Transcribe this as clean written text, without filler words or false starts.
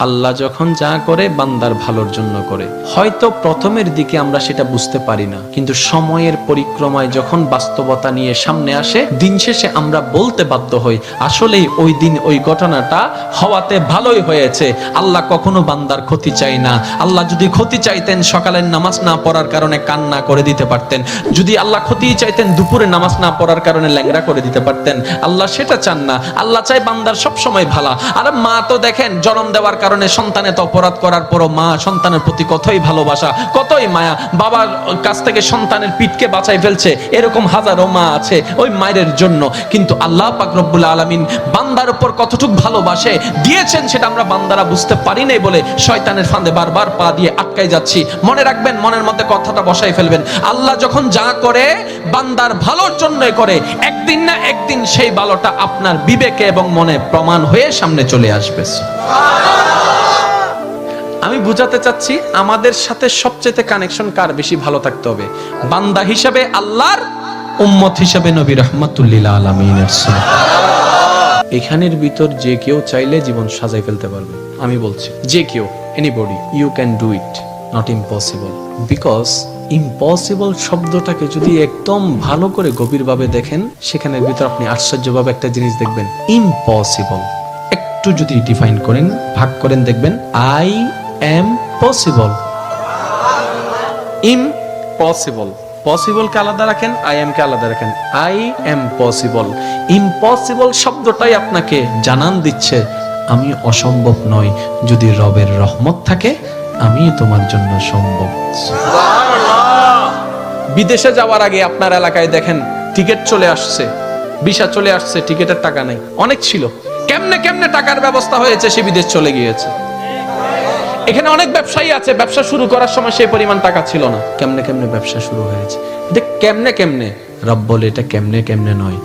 আল্লাহ যখন যা করে বান্দার ভালোর জন্য করে। হয়তো প্রথমের দিকে আমরা সেটা বুঝতে পারি না, কিন্তু সময়ের পরিক্রমায় যখন বাস্তবতা নিয়ে সামনে আসে, দিন শেষে আমরা বলতে বাধ্য হই আসলেই ওই দিন ওই ঘটনাটা হওয়াতে ভালোই হয়েছে। আল্লাহ কখনো বান্দার ক্ষতি চাই না। আল্লাহ যদি ক্ষতি চাইতেন সকালের নামাজ না পড়ার কারণে কান্না করে দিতে পারতেন। যদি আল্লাহ ক্ষতি চাইতেন দুপুরে নামাজ না পড়ার কারণে ল্যাংড়া করে দিতে পারতেন। আল্লাহ সেটা চান না। আল্লাহ চাই বান্দার সব সময় ভালো। আর মা তো দেখেন জন্ম দেওয়ার কারণে সন্তানের অপরাধ করার পরও মা সন্তানের প্রতি কতই ভালোবাসা, কতই মায়া। বাবার কাছ থেকে সন্তানের পিঠকে বাঁচাই ফেলছে, এরকম হাজারো মা আছে ওই মায়ের জন্য। কিন্তু আল্লাহ পাক রব্বুল আলামিন বান্দার উপর কতটুক ভালোবাসে দিয়েছেন সেটা আমরা বান্দারা বুঝতে পারি নাই বলে শয়তানের ফাঁদে বারবার পা দিয়ে আটকাই যাচ্ছি। মনে রাখবেন, মনের মধ্যে কথাটা বসাই ফেলবেন, আল্লাহ যখন যা করে বান্দার ভালোর জন্যই করে। একদিন না একদিন সেই ভালোটা আপনার বিবেকে এবং মনে প্রমাণ হয়ে সামনে চলে আসবে। আমি বুঝাতে চাচ্ছি আমাদের সাথে সবচেয়ে কানেকশন কার বেশি ভালো থাকতে হবে, বান্দা হিসাবে আল্লাহর, উম্মত হিসাবে নবী রাহমাতুল লিল আলামিনের। এখানের ভিতর যে কেউ চাইলে জীবন সাজাই ফেলতে পারবে। আমি বলছি যে কেউ, anybody, you can do it, not impossible. Because impossible শব্দটাকে যদি একদম ভালো করে গভীরভাবে দেখেন, সেখানের ভিতর আপনি আশ্চর্যভাবে একটা জিনিস দেখবেন। ইম্পসিবল একটু যদি ডিফাইন করেন, ভাগ করেন, দেখবেন I am possible. Impossible, possible কে আলাদা রাখেন, আই এম কে আলাদা রাখেন। I am possible. ইম্পসিবল শব্দটাই আপনাকে জানান দিচ্ছে আমি অসম্ভব নই, যদি রবের রহমত থাকে আমি তোমার জন্য সম্ভব। বিদেশে যাওয়ার আগে আপনার এলাকায় দেখেন টিকিট চলে আসছে, ভিসা চলে আসছে, টিকিটের টাকা নাই। অনেক ছিল, কেমনে কেমনে টাকার ব্যবস্থা হয়েছে, সে বিদেশ চলে গিয়েছে। এখানে অনেক ব্যবসায়ী আছে, ব্যবসা শুরু করার সময় সেই পরিমাণ টাকা ছিল না, কেমনে কেমনে ব্যবসা শুরু হয়েছে। এটা কেমনে কেমনে, রব বলে এটা কেমনে কেমনে নয়।